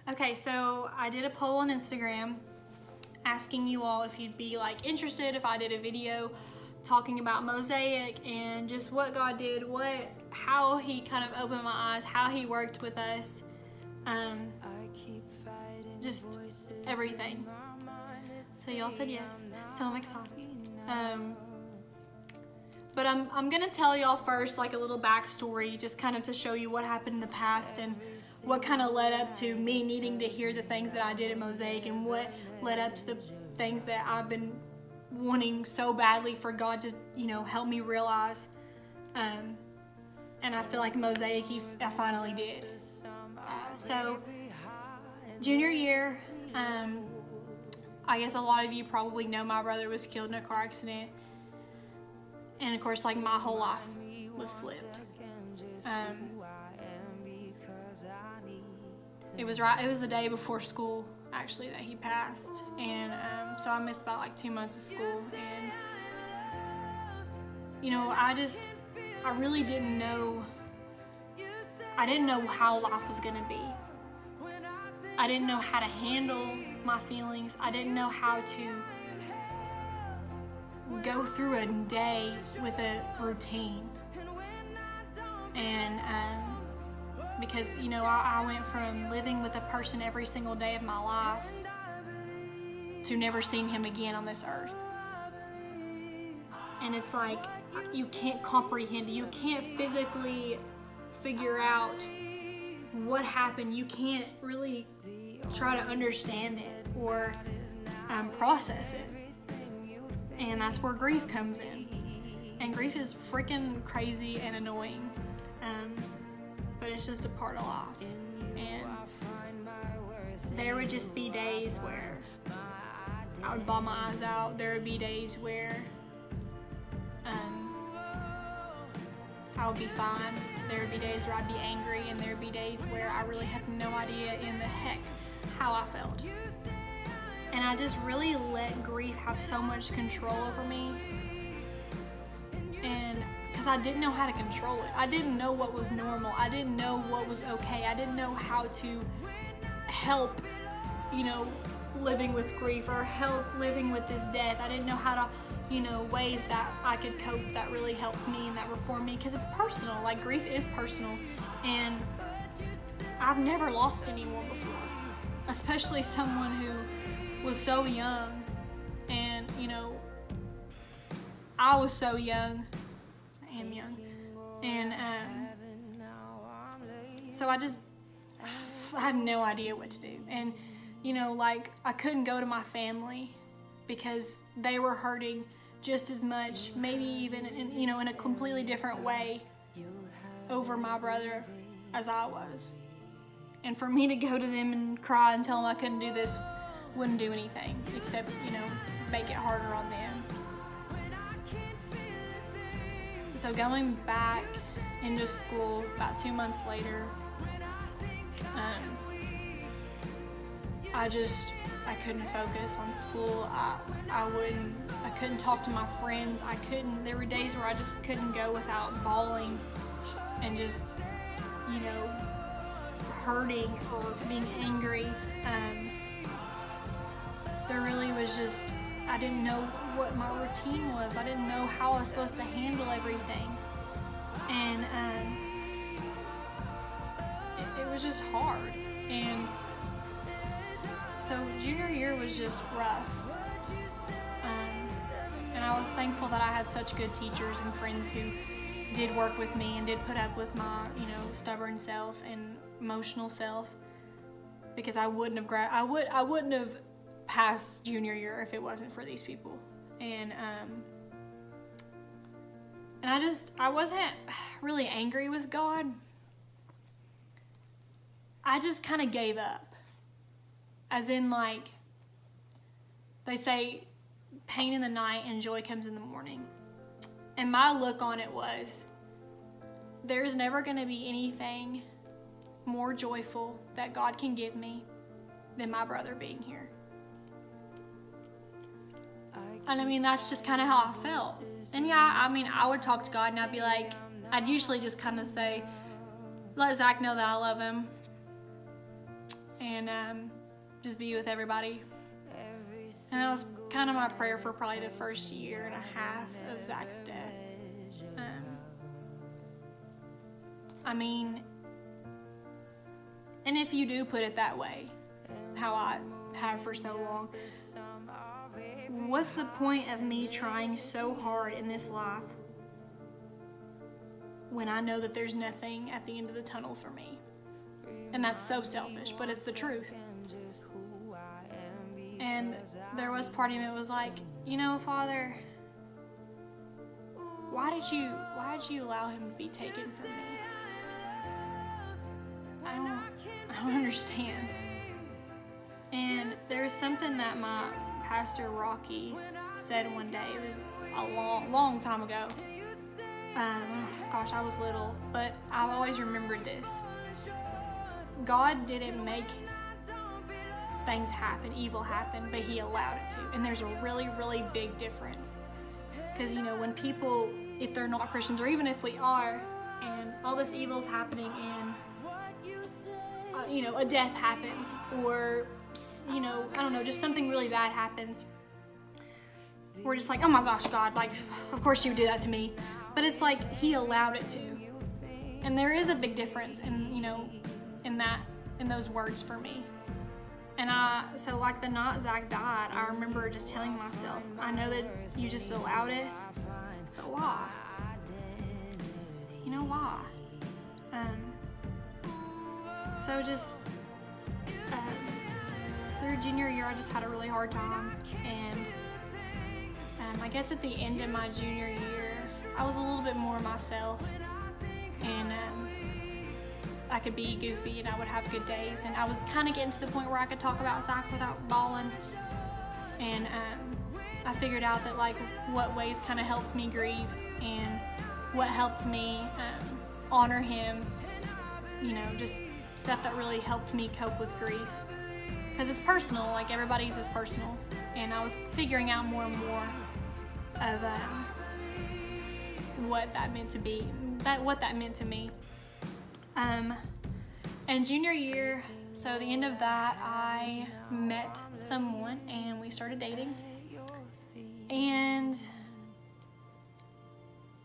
Okay, so I did a poll on Instagram asking you all if you'd be like interested if I did a video talking about Mosaic and just what God did, how he kind of opened my eyes, how he worked with us, just everything. So y'all said yes, so I'm excited. But I'm gonna tell y'all first like a little backstory, just kind of to show you what happened in the past and what kind of led up to me needing to hear the things that I did at Mosaic, and what led up to the things that I've been wanting so badly for God to, help me realize. And I feel like Mosaic, I finally did. So junior year, I guess a lot of you probably know my brother was killed in a car accident. And of course, like, my whole life was flipped. It was the day before school, actually, that he passed. And so I missed about like 2 months of school. And, I really didn't know, how life was gonna be. I didn't know how to handle my feelings. I didn't know how to go through a day with a routine. And because I went from living with a person every single day of my life to never seeing him again on this earth. And it's like, you can't comprehend it. You can't physically figure out what happened. You can't really try to understand it or process it. And that's where grief comes in. And grief is freaking crazy and annoying. But it's just a part of life. And there would just be days where I would bawl my eyes out. There would be days where I would be fine. There would be days where I'd be angry, and there would be days where I really had no idea in the heck how I felt. And I just really let grief have so much control over me. And because I didn't know how to control it. I didn't know what was normal. I didn't know what was okay. I didn't know how to help, living with grief, or help living with this death. I didn't know how to, ways that I could cope that really helped me and that were for me, because it's personal. Like, grief is personal. And I've never lost anyone before, especially someone who was so young. And, I was so young. I am young. And so I had no idea what to do. And, I couldn't go to my family because they were hurting just as much, maybe even in a completely different way over my brother as I was. And for me to go to them and cry and tell them I couldn't do this wouldn't do anything except, make it harder on them. So going back into school about 2 months later, I couldn't focus on school. I couldn't talk to my friends. There were days where I just couldn't go without bawling and just, hurting or being angry. There really was just, I didn't know what my routine was. I didn't know how I was supposed to handle everything. And it was just hard. And so junior year was just rough. And I was thankful that I had such good teachers and friends who did work with me and did put up with my, stubborn self and emotional self, because I wouldn't have passed junior year if it wasn't for these people. And I wasn't really angry with God. I just kind of gave up. As in, like, they say, pain in the night and joy comes in the morning. And my look on it was, there's never going to be anything more joyful that God can give me than my brother being here. And that's just kind of how I felt. And I would talk to God and I'd usually just kind of say, let Zach know that I love him. And and just be with everybody. And that was kind of my prayer for probably the first year and a half of Zach's death. I mean, and if you do put it that way, how I have for so long, what's the point of me trying so hard in this life when I know that there's nothing at the end of the tunnel for me? And that's so selfish, but it's the truth. And there was part of me that was like, you know, Father, why did you allow him to be taken from me? I don't understand. And there's something that my pastor Rocky said one day. It was a long time ago. Gosh, I was little, but I've always remembered this. God didn't make things happen, evil happen, but he allowed it to. And there's a really, really big difference. Because, you know, when people, if they're not Christians, or even if we are, and all this evil is happening, and, you know, a death happens, or, you know, I don't know, just something really bad happens, we're just like, oh my gosh, God, like, of course you would do that to me. But it's like, he allowed it to. And there is a big difference in, you know, in those words for me. And so like the night Zach died, I remember just telling myself, I know that you just allowed it, but why? You know, why? So just, through junior year, I just had a really hard time. And I guess at the end of my junior year, I was a little bit more myself. And I could be goofy and I would have good days, and I was kind of getting to the point where I could talk about Zach without bawling. And I figured out that like what ways kind of helped me grieve and what helped me honor him, you know, just stuff that really helped me cope with grief, because it's personal, like everybody's is personal. And I was figuring out more and more of what that meant to be, what that meant to me. And junior year, so the end of that, I met someone and we started dating. And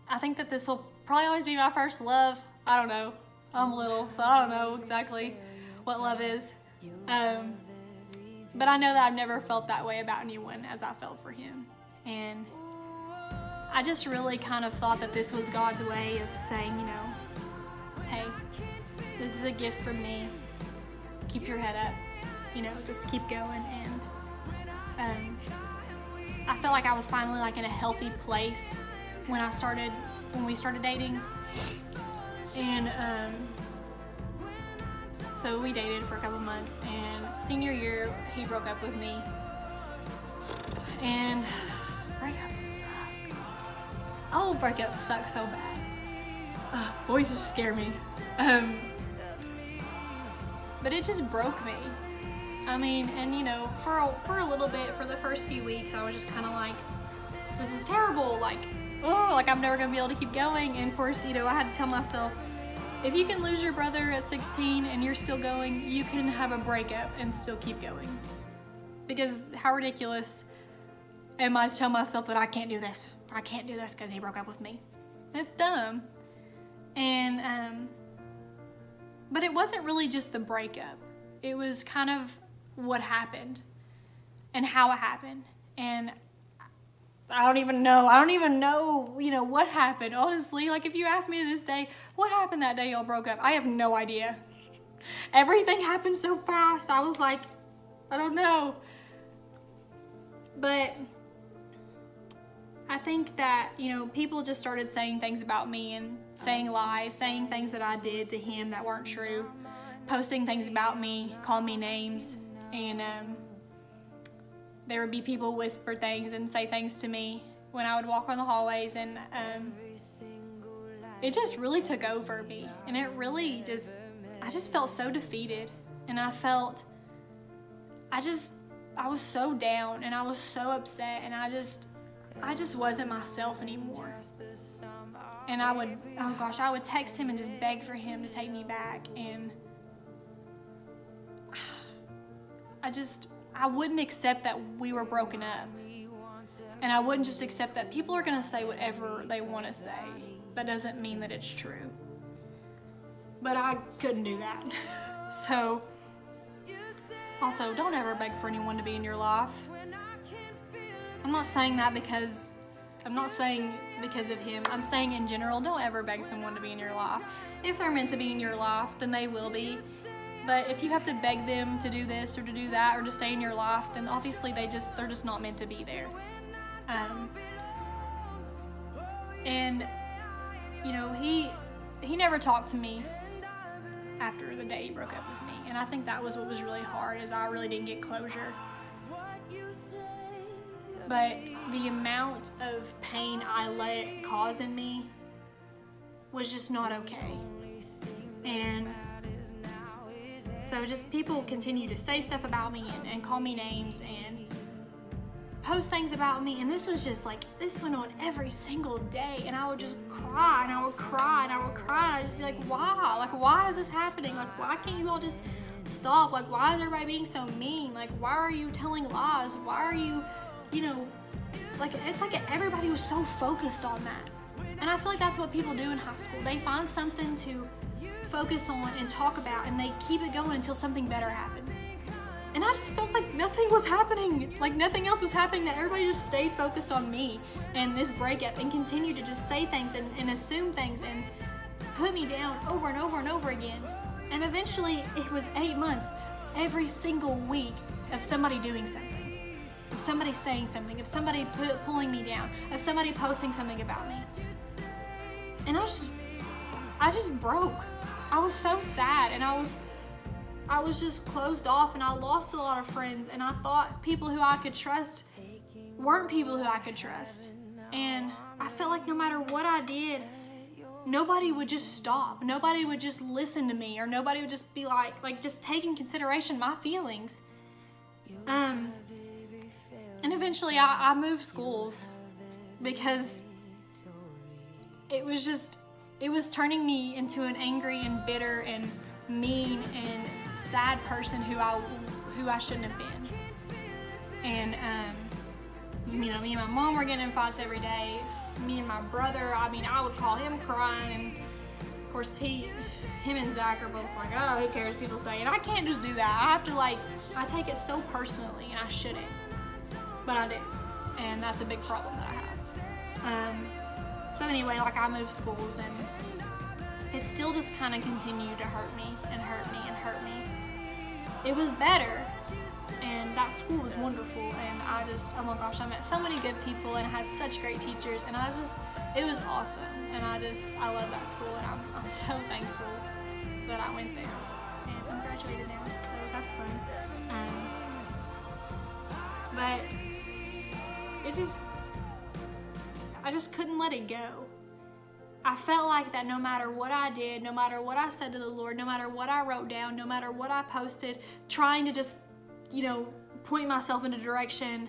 I think that this will probably always be my first love. I don't know. I'm little, so I don't know exactly what love is. But I know that I've never felt that way about anyone as I felt for him. And I just really kind of thought that this was God's way of saying, you know, hey, this is a gift from me. Keep your head up, you know, just keep going. And I felt like I was finally like in a healthy place when we started dating. And so we dated for a couple months, and senior year he broke up with me. And breakups suck. Oh, breakups suck so bad. Boys just scare me. But it just broke me. I mean, and you know, for a little bit, for the first few weeks, I was just kind of like, this is terrible, like, oh, like I'm never gonna be able to keep going. And of course, you know, I had to tell myself, if you can lose your brother at 16 and you're still going, you can have a breakup and still keep going. Because how ridiculous am I to tell myself that I can't do this because he broke up with me? It's dumb. And but it wasn't really just the breakup. It was kind of what happened and how it happened. And I don't even know, you know, what happened. Honestly, like if you ask me to this day, what happened that day y'all broke up? I have no idea. Everything happened so fast. I was like, I don't know. But I think that, you know, people just started saying things about me and saying lies, saying things that I did to him that weren't true, posting things about me, calling me names, and there would be people whisper things and say things to me when I would walk on the hallways, and it just really took over me, and it really I just felt so defeated, and I was so down, and I was so upset, and I just wasn't myself anymore. And I would text him and just beg for him to take me back, and I wouldn't accept that we were broken up. And I wouldn't just accept that people are gonna say whatever they wanna say. That doesn't mean that it's true. But I couldn't do that. So, also, don't ever beg for anyone to be in your life. I'm not saying that because of him. I'm saying in general, don't ever beg someone to be in your life. If they're meant to be in your life, then they will be. But if you have to beg them to do this or to do that or to stay in your life, then obviously they're just not meant to be there. And you know, he never talked to me after the day he broke up with me, and I think that was what was really hard, is I really didn't get closure. But the amount of pain I let it cause in me was just not okay. And so just people continue to say stuff about me and call me names and post things about me, and this was just like, this went on every single day, and I would just cry, and I would cry, and I would cry, and I'd just be like, why? Like, why is this happening? Like, why can't you all just stop? Like, why is everybody being so mean? Like, why are you telling lies? Why are you, you know, like, it's like everybody was so focused on that. And I feel like that's what people do in high school. They find something to focus on and talk about, and they keep it going until something better happens. And I just felt like nothing was happening, like nothing else was happening, that everybody just stayed focused on me and this breakup and continued to just say things and assume things and put me down over and over and over again. And eventually it was 8 months, every single week, of somebody doing something, of somebody saying something, of somebody pulling me down, of somebody posting something about me. And I just broke. I was so sad, and I was just closed off, and I lost a lot of friends, and I thought people who I could trust weren't people who I could trust. And I felt like no matter what I did, nobody would just stop. Nobody would just listen to me, or nobody would just be like just take in consideration my feelings. And eventually I moved schools because it was turning me into an angry and bitter and mean and sad person who I shouldn't have been. And you know, me and my mom were getting in fights every day. Me and my brother, I would call him crying, and of course him and Zach are both like, oh, who cares, people say. And I can't just do that. I have to, like, I take it so personally, and I shouldn't, but I do, and that's a big problem that I have. So anyway, like, I moved schools, and it still just kind of continued to hurt me and hurt me and hurt me. It was better, and that school was wonderful, and oh my gosh, I met so many good people, and I had such great teachers, and it was awesome, and I love that school, and I'm so thankful that I went there, and I'm graduated now, so that's fun. But I just couldn't let it go. I felt like that no matter what I did, no matter what I said to the Lord, no matter what I wrote down, no matter what I posted, trying to just, you know, point myself in a direction,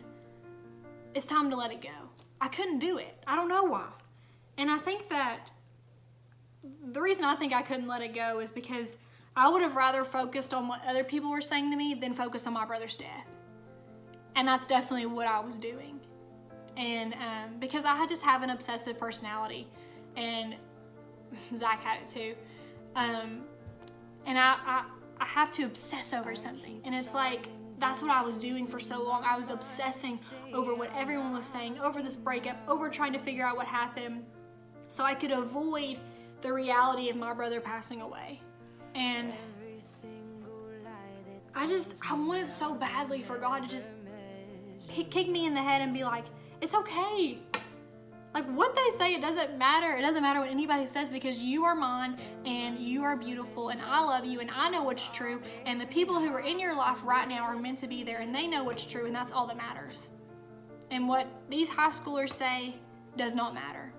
it's time to let it go. I couldn't do it. I don't know why. And I think that the reason I think I couldn't let it go is because I would have rather focused on what other people were saying to me than focused on my brother's death. And that's definitely what I was doing. And because I just have an obsessive personality, and Zach had it too. And I have to obsess over something. And it's like, that's what I was doing for so long. I was obsessing over what everyone was saying, over this breakup, over trying to figure out what happened, so I could avoid the reality of my brother passing away. And I wanted so badly for God to just kick me in the head and be like, it's okay. Like, what they say, it doesn't matter. It doesn't matter what anybody says, because you are mine, and you are beautiful, and I love you, and I know what's true, and the people who are in your life right now are meant to be there, and they know what's true, and that's all that matters. And what these high schoolers say does not matter.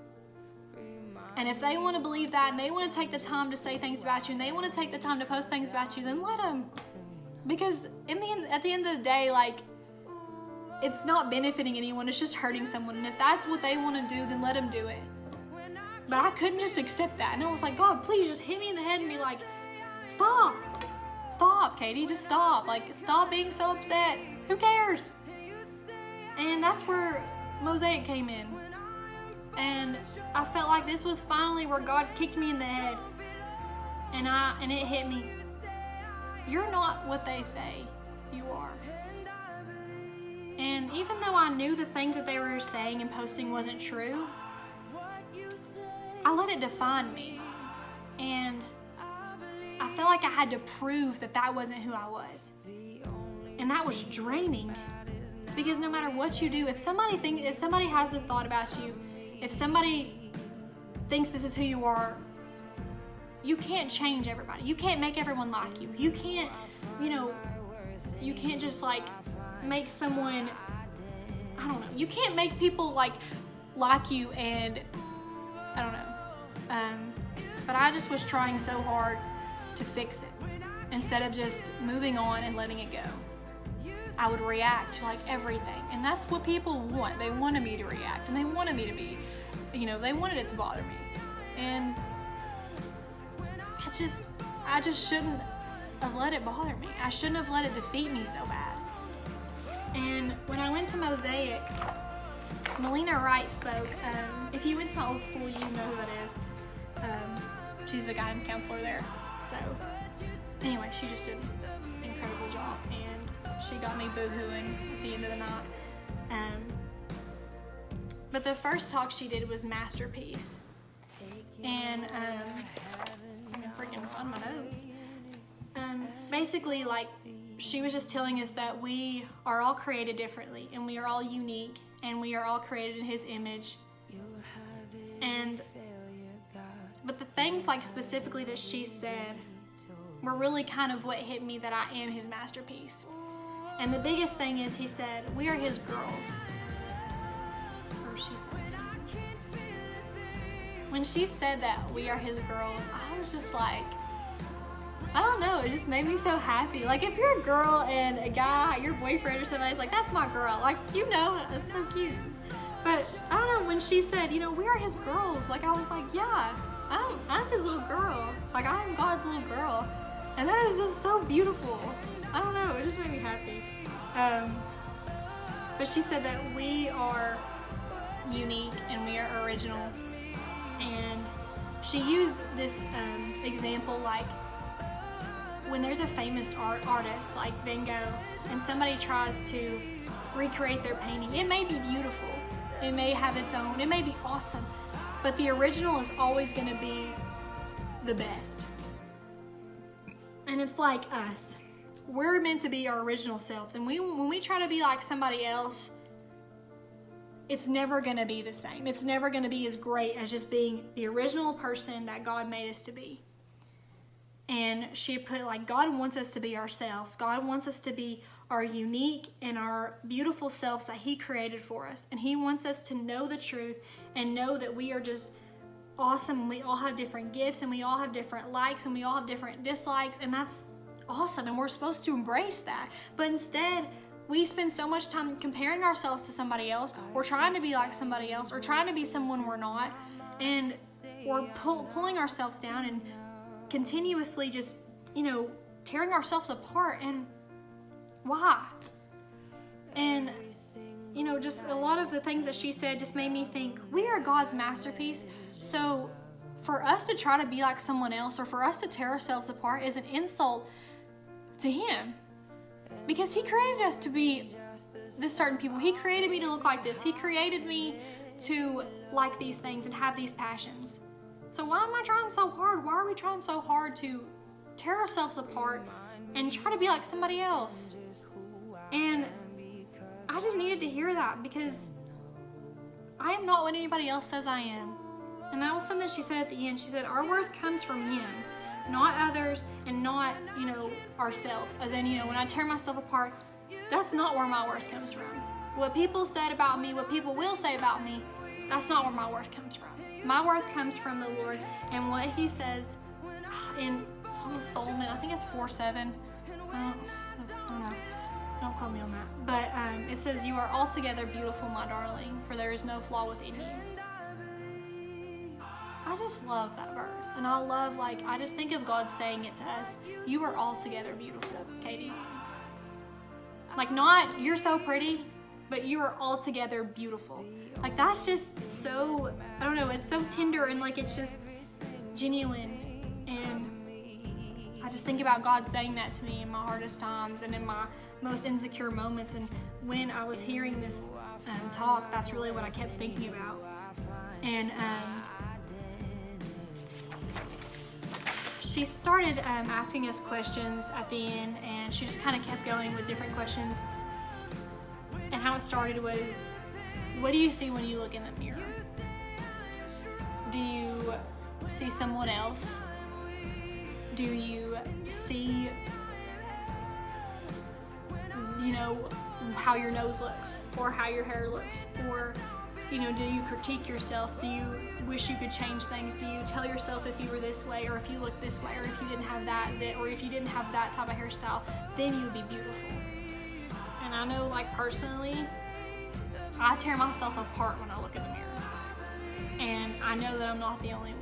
And if they want to believe that, and they want to take the time to say things about you, and they want to take the time to post things about you, then let them. Because at the end of the day, like, it's not benefiting anyone, it's just hurting someone. And if that's what they want to do, then let them do it. But I couldn't just accept that. And I was like, God, please just hit me in the head and be like, stop. Stop, Katie, just stop. Like, stop being so upset. Who cares? And that's where Mosaic came in. And I felt like this was finally where God kicked me in the head. And it hit me. You're not what they say you are. And even though I knew the things that they were saying and posting wasn't true, I let it define me. And I felt like I had to prove that that wasn't who I was. And that was draining. Because no matter what you do, if somebody has the thought about you, if somebody thinks this is who you are, you can't change everybody. You can't make everyone like you. You can't, you can't just like make someone, I don't know. You can't make people like you, and I don't know. But I just was trying so hard to fix it instead of just moving on and letting it go. I would react to like everything, and that's what people want. They wanted me to react, and they wanted me to be, they wanted it to bother me. And I just shouldn't have let it bother me. I shouldn't have let it defeat me so bad. And when I went to Mosaic, Melina Wright spoke. If you went to my old school, you know who that is. She's the guidance counselor there. So anyway, she just did an incredible job, and she got me boo-hooing at the end of the night. But the first talk she did was Masterpiece. And I'm gonna freaking find my notes. Basically, like, she was just telling us that we are all created differently, and we are all unique, and we are all created in His image. But the things like specifically that she said were really kind of what hit me, that I am His masterpiece. And the biggest thing is, He said, we are His girls. Or she said, excuse me. When she said that we are His girls, I was just like, I don't know, it just made me so happy. Like, if you're a girl and a guy, your boyfriend or somebody's like, that's my girl, like, that's so cute. But I don't know, when she said, we are His girls, like, I was like, yeah, I'm His little girl. Like, I am God's little girl. And that is just so beautiful. I don't know, it just made me happy. But she said that we are unique and we are original. And she used this example, like when there's a famous artist like Van Gogh, and somebody tries to recreate their painting, it may be beautiful, it may have its own, it may be awesome, but the original is always going to be the best. And it's like us. We're meant to be our original selves, and when we try to be like somebody else, it's never going to be the same. It's never going to be as great as just being the original person that God made us to be. And she put, like, God wants us to be ourselves. God wants us to be our unique and our beautiful selves that He created for us. And He wants us to know the truth and know that we are just awesome. And we all have different gifts, and we all have different likes, and we all have different dislikes. And that's awesome. And we're supposed to embrace that. But instead, we spend so much time comparing ourselves to somebody else, or trying to be like somebody else, or trying to be someone we're not, and we're pulling ourselves down and continuously just, tearing ourselves apart. And why? And, just a lot of the things that she said just made me think, we are God's masterpiece, so for us to try to be like someone else, or for us to tear ourselves apart, is an insult to Him. Because He created us to be this certain people. He created me to look like this. He created me to like these things and have these passions. So why am I trying so hard? Why are we trying so hard to tear ourselves apart and try to be like somebody else? And I just needed to hear that, because I am not what anybody else says I am. And that was something she said at the end. She said, our worth comes from Him, not others, and not, ourselves. As in, when I tear myself apart, that's not where my worth comes from. What people said about me, what people will say about me, that's not where my worth comes from. My worth comes from the Lord, and what He says in Song of Solomon, I think it's 4:7. I don't know. Don't quote me on that. But it says, you are altogether beautiful, my darling, for there is no flaw within you. I just love that verse. And I love, like, I just think of God saying it to us. You are altogether beautiful, Katie. Like, not, you're so pretty, but you are altogether beautiful. Like, that's just so, I don't know, it's so tender, and like, it's just genuine. And I just think about God saying that to me in my hardest times and in my most insecure moments. And when I was hearing this talk, that's really what I kept thinking about. And she started asking us questions at the end, and she just kind of kept going with different questions. And how it started was, what do you see when you look in the mirror? Do you see someone else? Do you see, how your nose looks, or how your hair looks, or, do you critique yourself? Do you wish you could change things? Do you tell yourself if you were this way, or if you looked this way, or if you didn't have that, or if you didn't have that type of hairstyle, then you would be beautiful? And I know, like, personally, I tear myself apart when I look in the mirror. And I know that I'm not the only one.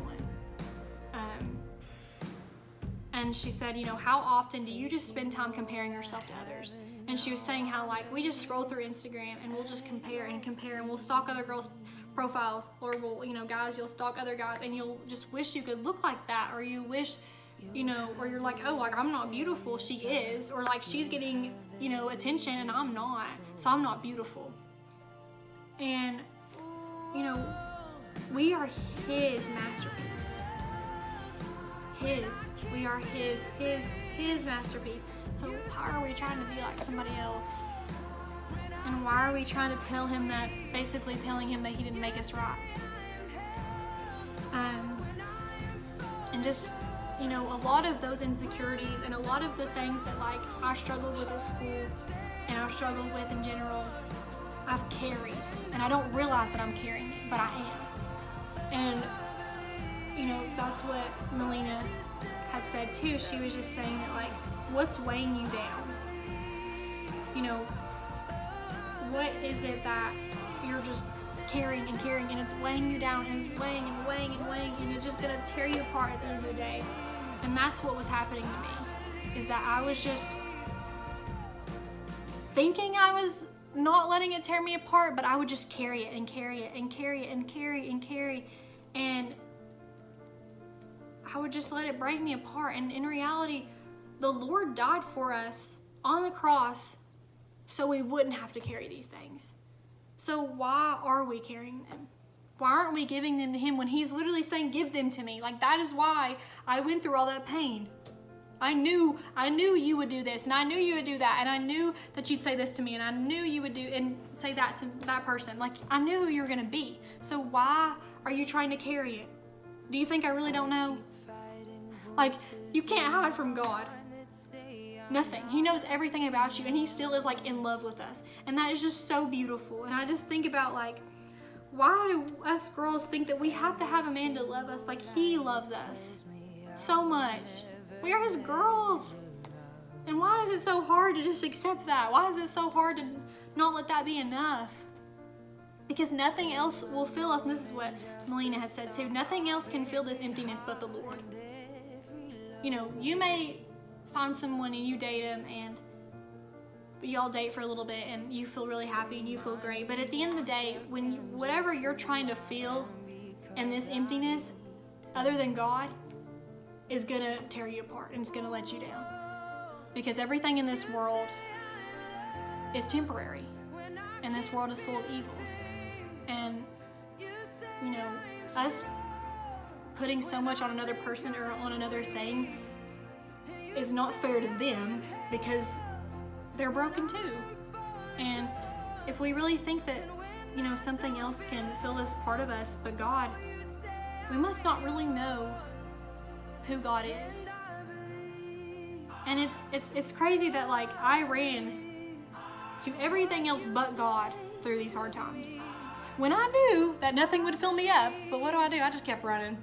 And she said, how often do you just spend time comparing yourself to others? And she was saying how, like, we just scroll through Instagram and we'll just compare, and we'll stalk other girls' profiles, or we'll, guys, you'll stalk other guys, and you'll just wish you could look like that, or you wish, or you're like, oh, like, I'm not beautiful, she is, or like, she's getting, attention and I'm not, so I'm not beautiful. And, we are His masterpiece. We are His masterpiece. So why are we trying to be like somebody else? And why are we trying to tell Him that, basically telling Him that He didn't make us right? And just, a lot of those insecurities and a lot of the things that, like, I struggled with at school and I've struggled with in general, I've carried. And I don't realize that I'm carrying it, but I am. And, that's what Melina had said too. She was just saying that, like, what's weighing you down? What is it that you're just carrying and it's weighing you down, and it's weighing and weighing and weighing, and it's just gonna tear you apart at the end of the day. And that's what was happening to me, is that I was just thinking I was not letting it tear me apart, but I would just carry it and carry it and carry it and carry and carry, and I would just let it break me apart. And in reality, the Lord died for us on the cross so we wouldn't have to carry these things. So why are we carrying them? Why aren't we giving them to Him when He's literally saying, give them to me? Like, that is why I went through all that pain. I knew you would do this, and I knew you would do that, and I knew that you'd say this to me, and I knew you would do and say that to that person. Like, I knew who you were gonna be. So why are you trying to carry it? Do you think I really don't know? Like, you can't hide from God. Nothing. He knows everything about you, and He still is, like, in love with us. And that is just so beautiful. And I just think about, like, why do us girls think that we have to have a man to love us? Like, He loves us so much. We are His girls. And why is it so hard to just accept that? Why is it so hard to not let that be enough? Because nothing else will fill us. And this is what Melina had said too. Nothing else can fill this emptiness but the Lord. You may find someone and you date them, and y'all date for a little bit and you feel really happy and you feel great. But at the end of the day, whatever you're trying to feel and this emptiness, other than God, is gonna tear you apart, and it's gonna let you down. Because everything in this world is temporary, and this world is full of evil. And, us putting so much on another person or on another thing is not fair to them, because they're broken too. And if we really think that, something else can fill this part of us but God, we must not really know who God is. And it's crazy that, like, I ran to everything else but God through these hard times, when I knew that nothing would fill me up. But what do? I just kept running.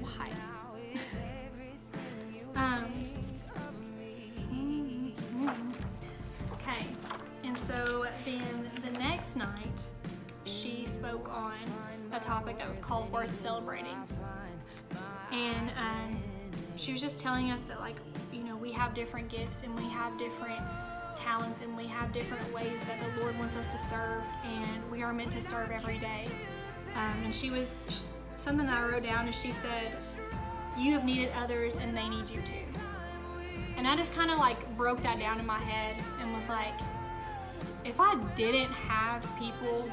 Why? Okay. And so then the next night, she spoke on a topic that was called worth celebrating. And she was just telling us that, like, we have different gifts and we have different talents and we have different ways that the Lord wants us to serve, and we are meant to serve every day. And something that I wrote down is she said, you have needed others and they need you too. And I just kind of like broke that down in my head and was like, if I didn't have people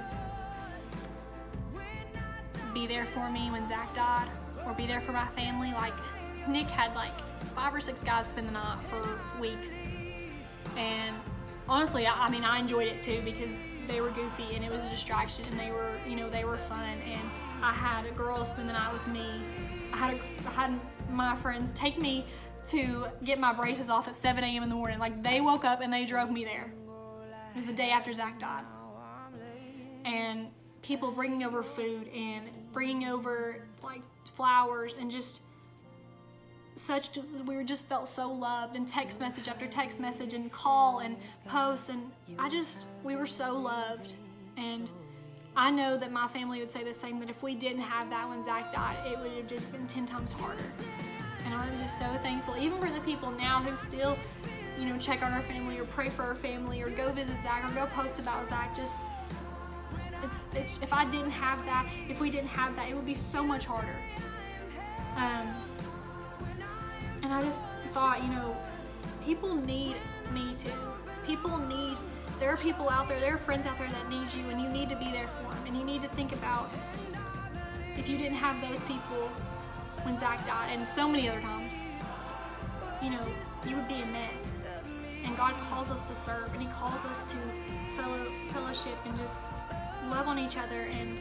be there for me when Zach died, or be there for my family, like Nick had like 5 or 6 guys spend the night for weeks. And honestly, I enjoyed it too, because they were goofy and it was a distraction, and they were fun. And I had a girl spend the night with me. I had my friends take me to get my braces off at 7 a.m. in the morning. Like, they woke up and they drove me there. It was the day after Zach died. And people bringing over food and bringing over like flowers, and just we just felt so loved, and text message after text message and call and posts, and we were so loved. And I know that my family would say the same, that if we didn't have that when Zach died, it would have just been 10 times harder. And I'm just so thankful, even for the people now who still, check on our family or pray for our family or go visit Zach or go post about Zach. If we didn't have that, it would be so much harder. And I just thought, people need me too. There are people out there, there are friends out there that need you, and you need to be there for them. And you need to think about, if you didn't have those people when Zach died, and so many other times, you would be a mess. And God calls us to serve, and He calls us to fellowship and just love on each other, and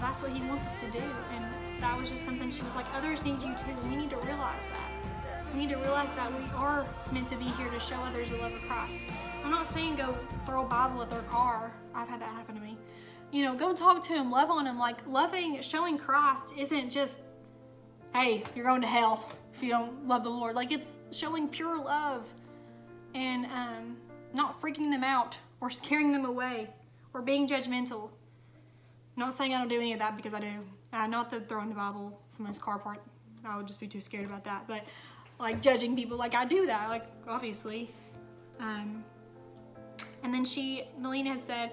that's what He wants us to do. And that was just something she was like, others need you too, and we need to realize that. We need to realize that we are meant to be here to show others the love of Christ. I'm not saying go throw a Bible at their car. I've had that happen to me. Go talk to them, love on them. Like, showing Christ isn't just, hey, you're going to hell if you don't love the Lord. Like, it's showing pure love and not freaking them out or scaring them away or being judgmental. I'm not saying I don't do any of that, because I do. Not that throwing the Bible someone's car part. I would just be too scared about that. But like judging people, like I do that, like obviously. And then Melina had said,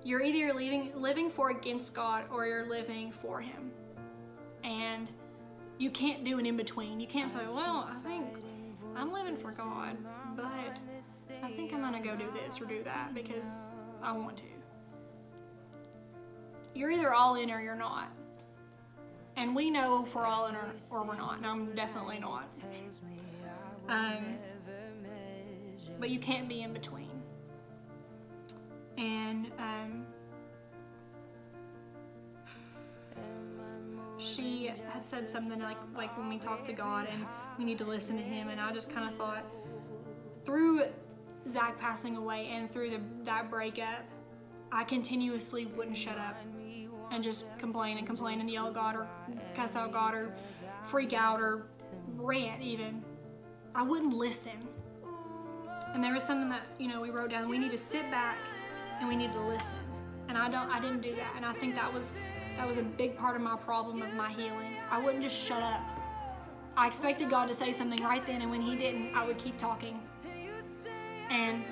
you're either living for against God, or you're living for Him. And you can't do an in-between. You can't say, well, I think I'm living for God, but I think I'm gonna go do this or do that because I want to. You're either all in or you're not. And we know if we're all in or we're not, and I'm definitely not. But you can't be in between. And she had said something like when we talk to God and we need to listen to Him, and I just kind of thought, through Zach passing away and through that breakup, I continuously wouldn't shut up and just complain and yell at God or cuss out God or freak out or rant even. I wouldn't listen. And there was something that, we wrote down, we need to sit back and we need to listen. And I didn't do that. And I think that was a big part of my problem of my healing. I wouldn't just shut up. I expected God to say something right then, and when He didn't, I would keep talking. And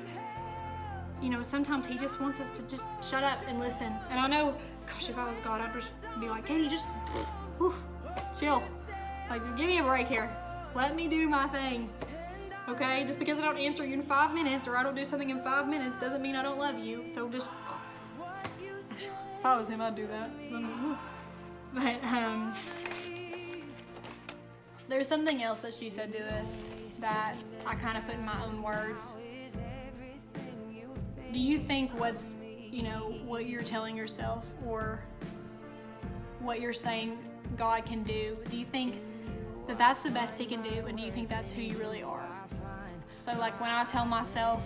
sometimes He just wants us to just shut up and listen. And I know, gosh, if I was God, I'd just be like, Katie, just chill. Like, just give me a break here. Let me do my thing. Okay? Just because I don't answer you in 5 minutes or I don't do something in 5 minutes doesn't mean I don't love you. So just, if I was Him, I'd do that. But, there's something else that she said to us that I kind of put in my own words. Do you think what you're telling yourself or what you're saying God can do, do you think that that's the best He can do, and do you think that's who you really are? So like when I tell myself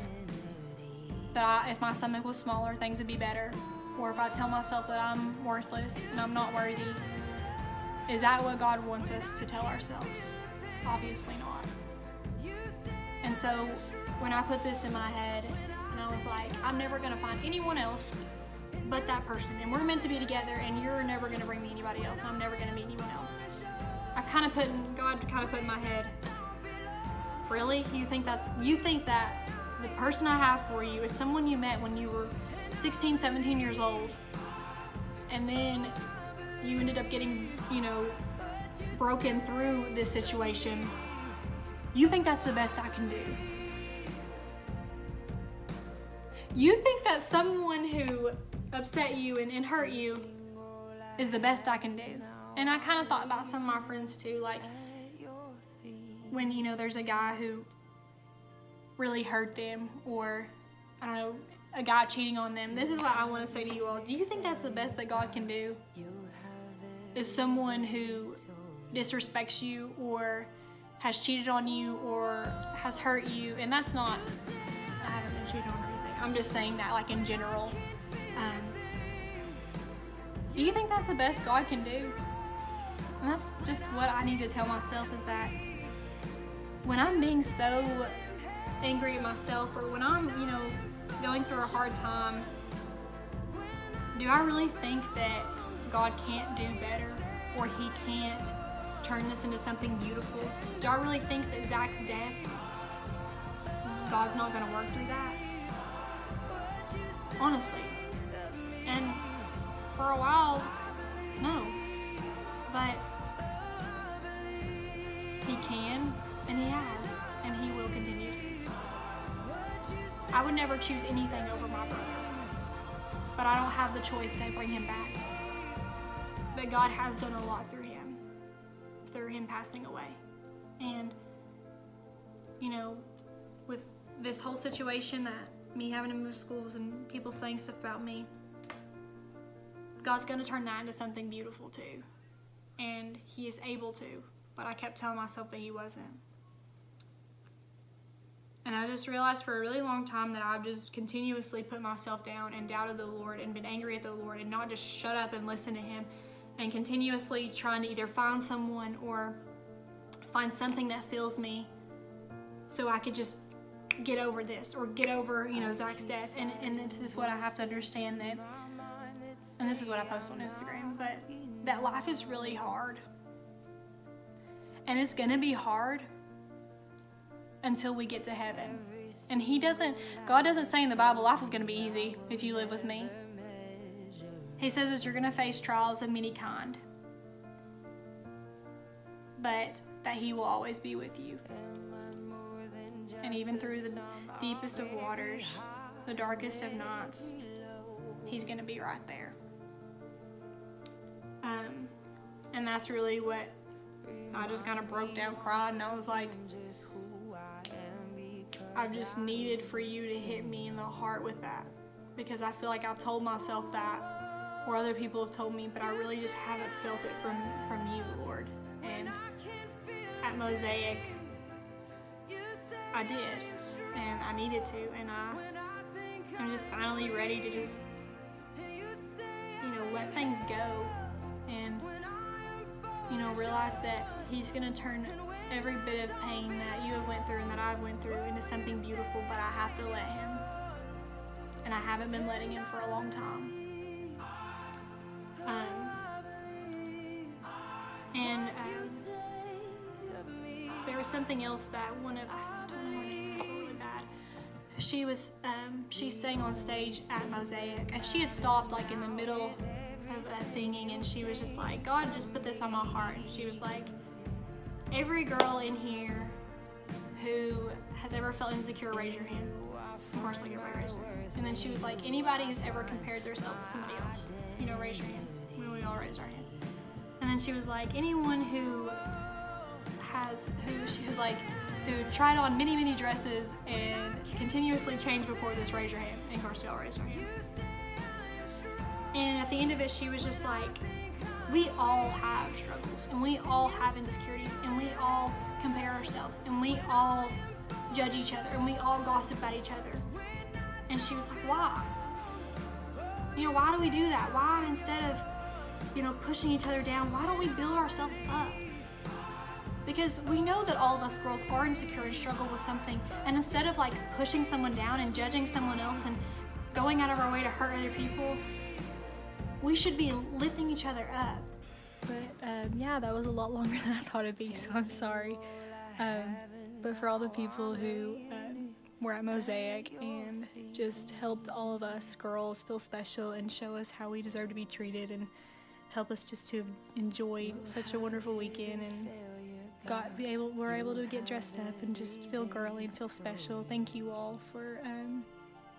that if my stomach was smaller, things would be better, or if I tell myself that I'm worthless and I'm not worthy, is that what God wants us to tell ourselves? Obviously not. And so when I put this in my head, and I was like, I'm never going to find anyone else but that person. And we're meant to be together, and you're never going to bring me anybody else, and I'm never going to meet anyone else. God kind of put in my head, really? You think that the person I have for you is someone you met when you were 16, 17 years old, and then you ended up getting, broken through this situation. You think that's the best I can do? You think that someone who upset you and hurt you is the best I can do? And I kind of thought about some of my friends too, like when, there's a guy who really hurt them, or, I don't know, a guy cheating on them. This is what I want to say to you all. Do you think that's the best that God can do? Is someone who disrespects you, or has cheated on you, or has hurt you? And that's not, I haven't been cheated on or anything. I'm just saying that like in general. Do you think that's the best God can do? And that's just what I need to tell myself, is that when I'm being so angry at myself, or when I'm, going through a hard time, do I really think that God can't do better, or He can't turn this into something beautiful? Do I really think that Zach's death, God's not going to work through that? Honestly. And for a while, no. But He can, and He has, and He will continue to. I would never choose anything over my brother, but I don't have the choice to bring him back. But God has done a lot through him passing away. And, with this whole situation, that me having to move schools and people saying stuff about me, God's going to turn that into something beautiful too. And He is able to, but I kept telling myself that He wasn't. And I just realized for a really long time that I've just continuously put myself down and doubted the Lord and been angry at the Lord, and not just shut up and listen to Him, and continuously trying to either find someone or find something that fills me so I could just get over this, or get over, Zach's death. And this is what I have to understand, that, and this is what I post on Instagram, but that life is really hard. And it's going to be hard until we get to heaven. And God doesn't say in the Bible, life is going to be easy if you live with me. He says that you're going to face trials of many kind, but that He will always be with you. And even through the deepest of waters, the darkest of nights, He's going to be right there. And that's really what I just kind of broke down, cried, and I was like, I've just needed for you to hit me in the heart with that, because I feel like I've told myself that, or other people have told me, but I really just haven't felt it from you, Lord. And at Mosaic, I did, and I needed to, and I'm just finally ready to just, let things go, and, realize that He's going to turn every bit of pain that you have went through and that I've went through into something beautiful, but I have to let Him. And I haven't been letting Him for a long time. There was something else that I don't know her name, it's really bad. She sang on stage at Mosaic, and she had stopped like in the middle of singing, and she was just like, God just put this on my heart. And she was like, every girl in here who has ever felt insecure, raise your hand. Of course, like everybody raised their hand. And then she was like, anybody who's ever compared themselves to somebody else, raise your hand. We all raised our hand. And then she was like, anyone who tried on many, many dresses and continuously changed before this, raise your hand. And of course, we all raised our hand. And at the end of it, she was just like, we all have struggles, and we all have insecurities, and we all compare ourselves, and we all judge each other, and we all gossip about each other. And she was like, why? Why do we do that? Why, instead of, pushing each other down, why don't we build ourselves up? Because we know that all of us girls are insecure and struggle with something, and instead of pushing someone down and judging someone else and going out of our way to hurt other people, we should be lifting each other up. But yeah, that was a lot longer than I thought it'd be, so I'm sorry. But for all the people who were at Mosaic and just helped all of us girls feel special and show us how we deserve to be treated and help us just to enjoy such a wonderful weekend and we're able to get dressed up and just feel girly and feel special. Thank you all for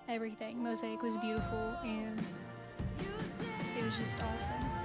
everything. Mosaic was beautiful and it was just awesome.